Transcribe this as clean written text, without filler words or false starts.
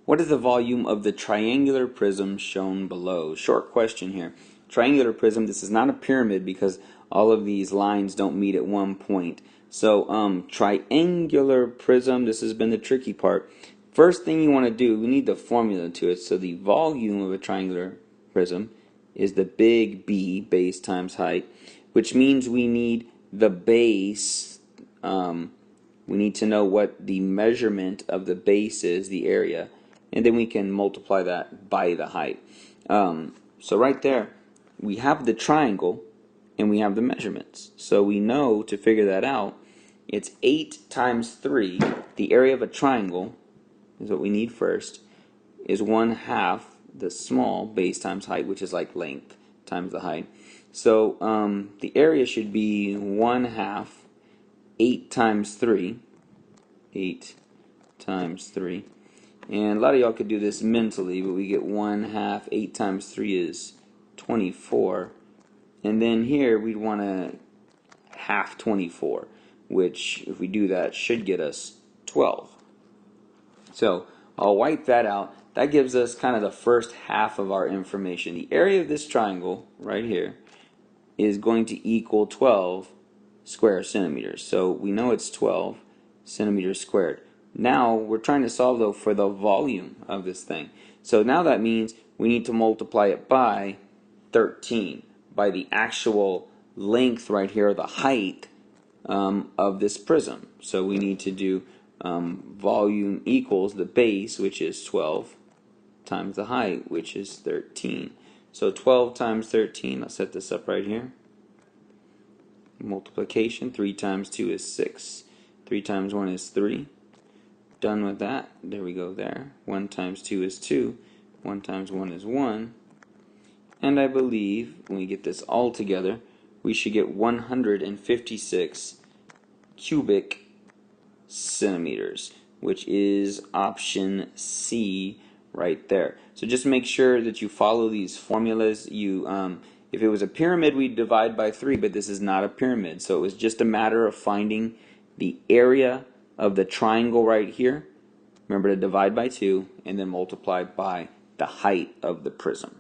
What is the volume of the triangular prism shown below? Short question here. Triangular prism, this is not a pyramid because all of these lines don't meet at one point. So triangular prism, this has been the tricky part. First thing you want to do, we need the formula to it. So the volume of a triangular prism is the big B, base times height, which means we need the base. We need to know what the measurement of the base is, the area, and then we can multiply that by the height. So right there, we have the triangle and we have the measurements. So we know to figure that out, it's 8 times 3. The area of a triangle is what we need first, is 1/2 the small base times height, which is like length times the height. So the area should be 1/2 8 times 3. 8 times 3. And a lot of y'all could do this mentally, but we get 1/2 8 times 3 is 24. And then here we'd want to half 24, which if we do that should get us 12. So I'll wipe that out. That gives us kind of the first half of our information. The area of this triangle right here is going to equal 12 square centimeters. So we know it's 12 centimeters squared. Now we're trying to solve though for the volume of this thing. So now that means we need to multiply it by 13, by the actual length right here, the height of this prism. So we need to do volume equals the base, which is 12, times the height, which is 13. So 12 times 13, I'll set this up right here. Multiplication, 3 times 2 is 6. 3 times 1 is 3. Done with that. There we go there. 1 times 2 is 2. 1 times 1 is 1. And I believe when we get this all together, we should get 156 cubic centimeters, which is option C right there. So just make sure that you follow these formulas. If it was a pyramid, we'd divide by 3, but this is not a pyramid. So it was just a matter of finding the area of the triangle right here. Remember to divide by 2 and then multiply by the height of the prism.